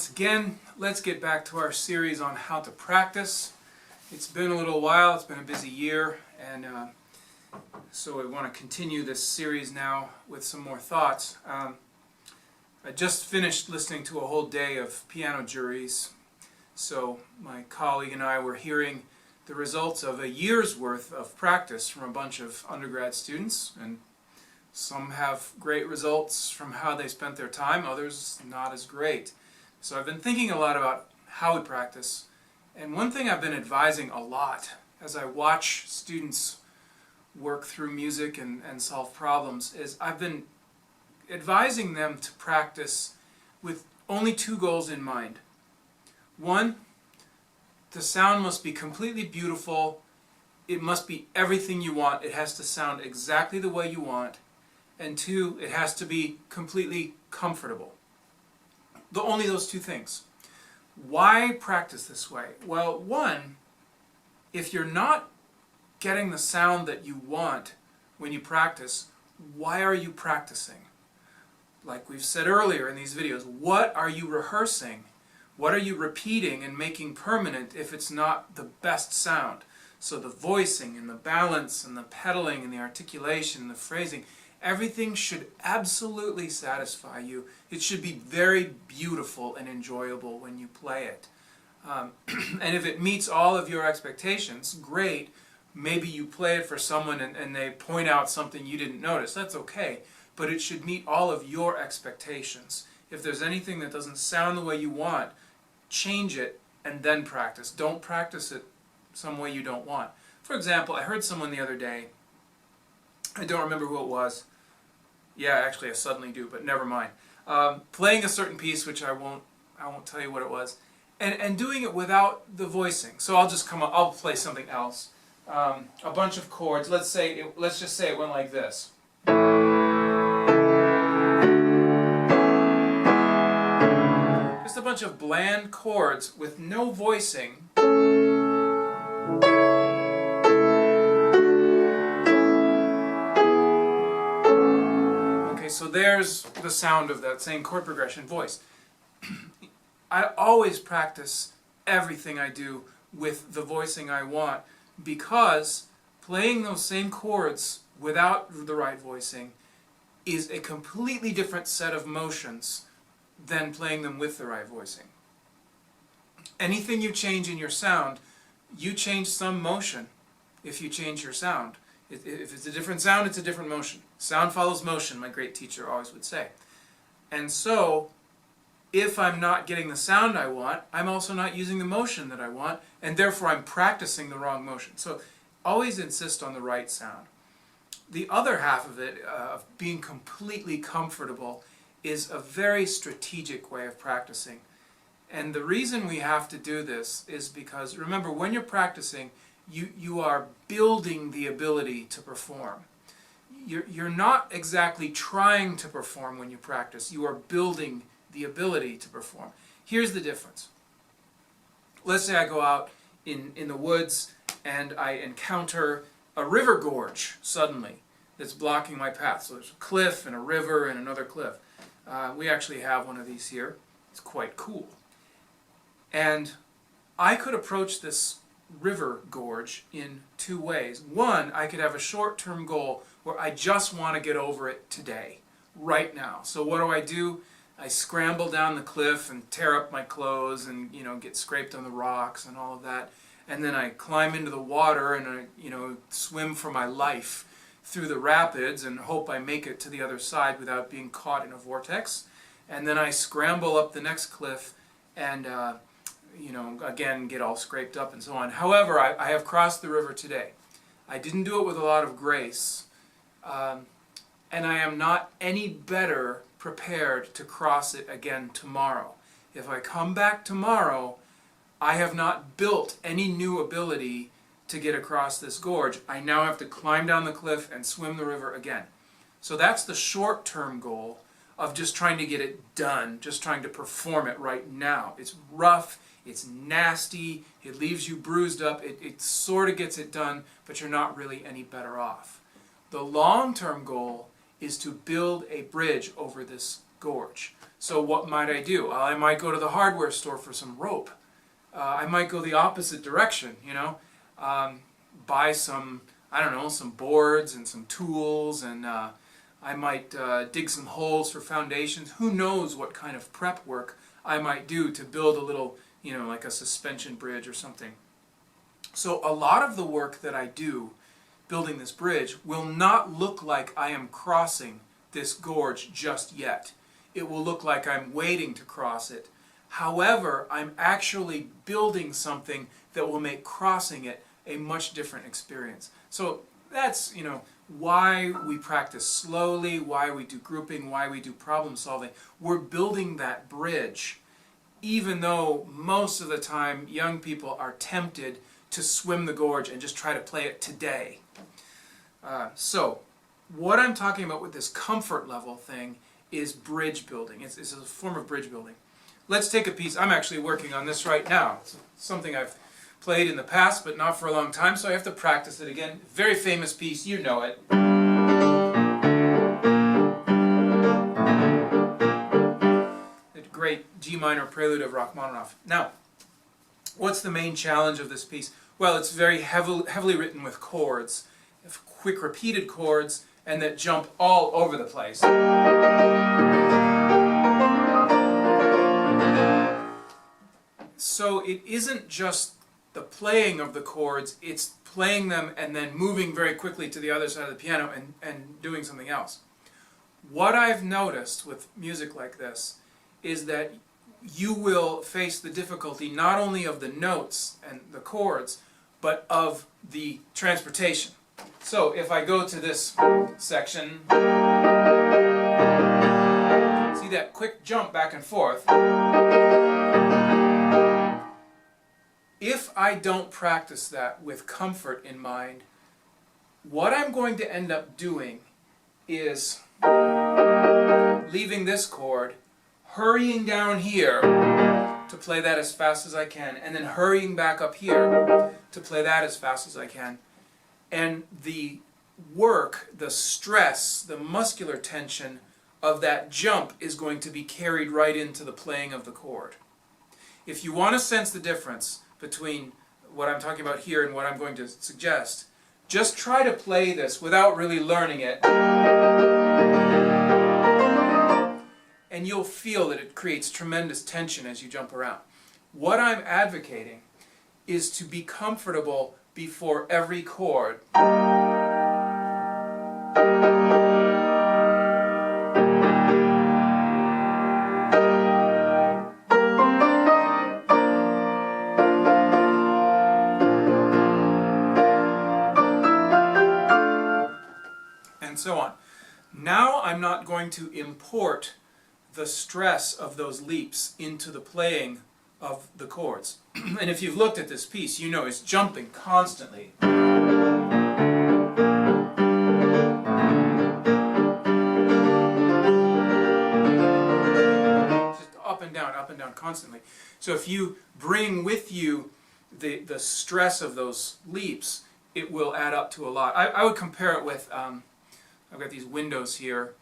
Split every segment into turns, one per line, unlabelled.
once again. Let's get back to our series on how to practice. It's been a little while, it's been a busy year, and so I want to continue this series now with some more thoughts. I just finished listening to a whole day of piano juries, so my colleague and I were hearing the results of a year's worth of practice from a bunch of undergrad students, and some have great results from how they spent their time, others not as great. So I've been thinking a lot about how we practice, and one thing I've been advising a lot as I watch students work through music and solve problems is I've been advising them to practice with only two goals in mind. One, the sound must be completely beautiful. It must be everything you want. It has to sound exactly the way you want. And two, it has to be completely comfortable. Only those two things. Why practice this way? Well, one, if you're not getting the sound that you want when you practice, why are you practicing? Like we've said earlier in these videos, what are you rehearsing? What are you repeating and making permanent if it's not the best sound? So the voicing and the balance and the pedaling and the articulation and the phrasing, everything should absolutely satisfy you. It should be very beautiful and enjoyable when you play it. And if it meets all of your expectations, great. Maybe you play it for someone and they point out something you didn't notice. That's okay. But it should meet all of your expectations. If there's anything that doesn't sound the way you want, change it and then practice. Don't practice it some way you don't want. For example, I heard someone the other day, I don't remember who it was. Yeah, actually I suddenly do, but never mind. Playing a certain piece, which I won't tell you what it was, and doing it without the voicing. So I'll just come up, I'll play something else. A bunch of chords. Let's just say it went like this. Just a bunch of bland chords with no voicing. So there's the sound of that same chord progression voice. I always practice everything I do with the voicing I want, because playing those same chords without the right voicing is a completely different set of motions than playing them with the right voicing. Anything you change in your sound, you change some motion if you change your sound. If it's a different sound, it's a different motion. Sound follows motion, my great teacher always would say. And so, if I'm not getting the sound I want, I'm also not using the motion that I want, and therefore I'm practicing the wrong motion. So, always insist on the right sound. The other half of it, of being completely comfortable, is a very strategic way of practicing. And the reason we have to do this is because, remember, when you're practicing, you are building the ability to perform. You're not exactly trying to perform when you practice. You are building the ability to perform. Here's the difference. Let's say I go out in the woods and I encounter a river gorge suddenly that's blocking my path. So there's a cliff and a river and another cliff. We actually have one of these here. It's quite cool. And I could approach this river gorge in two ways. One, I could have a short-term goal where I just want to get over it today, right now. So what do? I scramble down the cliff and tear up my clothes and, get scraped on the rocks and all of that. And then I climb into the water and I, swim for my life through the rapids and hope I make it to the other side without being caught in a vortex. And then I scramble up the next cliff and again, get all scraped up and so on. However, I have crossed the river today. I didn't do it with a lot of grace, and I am not any better prepared to cross it again tomorrow. If I come back tomorrow, I have not built any new ability to get across this gorge. I now have to climb down the cliff and swim the river again. So that's the short-term goal of just trying to get it done, just trying to perform it right now. It's rough. It's nasty, it leaves you bruised up, it sort of gets it done, but you're not really any better off. The long-term goal is to build a bridge over this gorge. So what might I do? I might go to the hardware store for some rope. I might go the opposite direction, you know, buy some, I don't know, some boards and some tools, and I might dig some holes for foundations. Who knows what kind of prep work I might do to build a little, you know, like a suspension bridge or something. So a lot of the work that I do building this bridge will not look like I am crossing this gorge just yet. It will look like I'm waiting to cross it. However, I'm actually building something that will make crossing it a much different experience. So that's, you know, why we practice slowly, why we do grouping, why we do problem solving. We're building that bridge, even though most of the time young people are tempted to swim the gorge and just try to play it today. So what I'm talking about with this comfort level thing is bridge building. It's a form of bridge building. Let's take a piece. I'm actually working on this right now. It's something I've played in the past, but not for a long time, so I have to practice it again. Very famous piece, you know it. The great G minor prelude of Rachmaninoff. Now, what's the main challenge of this piece? Well, it's very heavily written with chords, quick repeated chords, and that jump all over the place. So it isn't just the playing of the chords, it's playing them and then moving very quickly to the other side of the piano and doing something else. What I've noticed with music like this is that you will face the difficulty not only of the notes and the chords, but of the transportation. So if I go to this section, see that quick jump back and forth. If I don't practice that with comfort in mind, what I'm going to end up doing is leaving this chord, hurrying down here to play that as fast as I can, and then hurrying back up here to play that as fast as I can. And the work, the stress, the muscular tension of that jump is going to be carried right into the playing of the chord. If you want to sense the difference between what I'm talking about here and what I'm going to suggest, just try to play this without really learning it, and you'll feel that it creates tremendous tension as you jump around. What I'm advocating is to be comfortable before every chord. And so on. Now I'm not going to import the stress of those leaps into the playing of the chords. And if you've looked at this piece, you know it's jumping constantly. Just up and down constantly. So if you bring with you the stress of those leaps, it will add up to a lot. I would compare it with, I've got these windows here.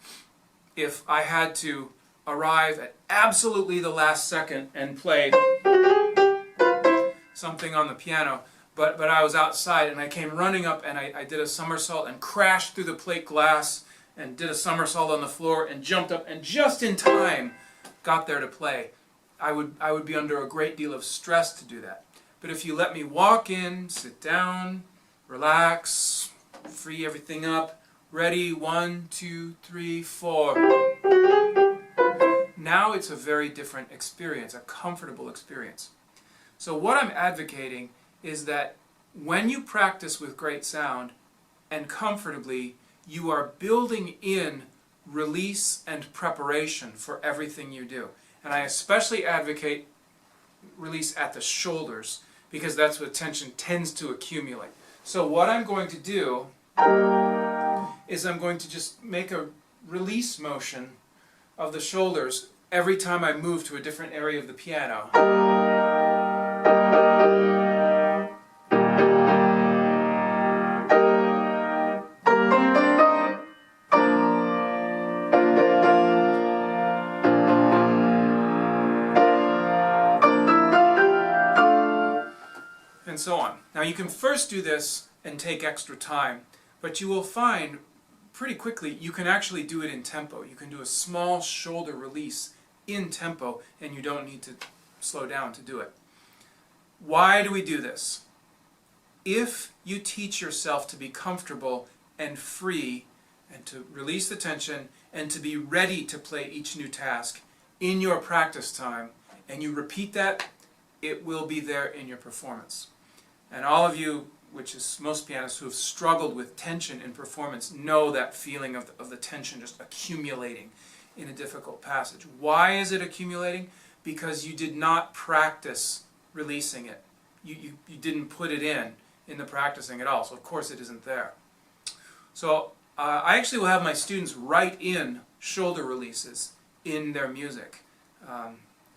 If I had to arrive at absolutely the last second and play something on the piano, but I was outside and I came running up and I did a somersault and crashed through the plate glass and did a somersault on the floor and jumped up and just in time got there to play, I would be under a great deal of stress to do that. But if you let me walk in, sit down, relax, free everything up, ready, 1, 2, 3, 4. Now it's a very different experience, a comfortable experience. So what I'm advocating is that when you practice with great sound and comfortably, you are building in release and preparation for everything you do. And I especially advocate release at the shoulders because that's where tension tends to accumulate. So what I'm going to do is I'm going to just make a release motion of the shoulders every time I move to a different area of the piano. and so on. Now you can first do this and take extra time, but you will find pretty quickly you can actually do it in tempo. You can do a small shoulder release in tempo, and you don't need to slow down to do it. Why do we do this? If you teach yourself to be comfortable and free, and to release the tension, and to be ready to play each new task in your practice time, and you repeat that, it will be there in your performance. And all of you, which is most pianists who have struggled with tension in performance, know that feeling of the tension just accumulating in a difficult passage. Why is it accumulating? Because you did not practice releasing it. You didn't put it in the practicing at all, so of course it isn't there. So I actually will have my students write in shoulder releases in their music.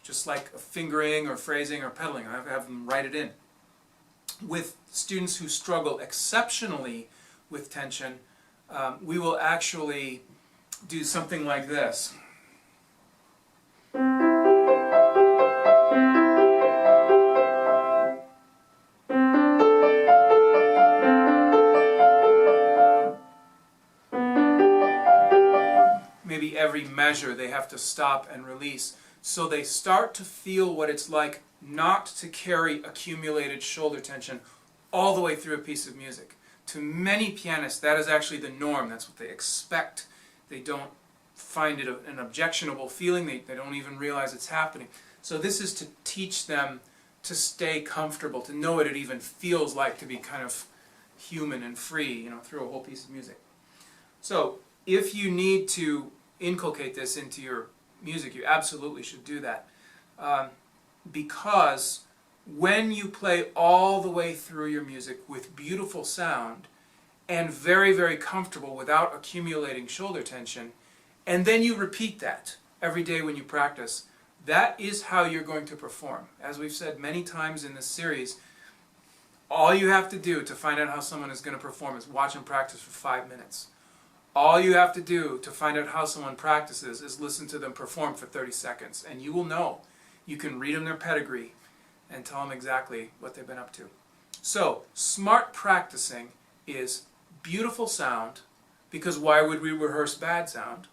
Just like a fingering or phrasing or pedaling, I have them write it in. With students who struggle exceptionally with tension, we will actually do something like this. Maybe every measure they have to stop and release, so they start to feel what it's like not to carry accumulated shoulder tension all the way through a piece of music. To many pianists, that is actually the norm. That's what they expect. They don't find it an objectionable feeling. They don't even realize it's happening. So this is to teach them to stay comfortable, to know what it even feels like to be kind of human and free, through a whole piece of music. So if you need to inculcate this into your music, you absolutely should do that. Because when you play all the way through your music with beautiful sound and very, very comfortable without accumulating shoulder tension, and then you repeat that every day when you practice, that is how you're going to perform. As we've said many times in this series, all you have to do to find out how someone is going to perform is watch them practice for 5 minutes. All you have to do to find out how someone practices is listen to them perform for 30 seconds, and you will know. You can read them their pedigree and tell them exactly what they've been up to. So, smart practicing is beautiful sound, because why would we rehearse bad sound?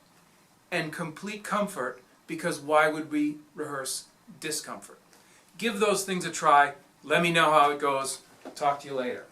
And complete comfort, because why would we rehearse discomfort? Give those things a try. Let me know how it goes. Talk to you later.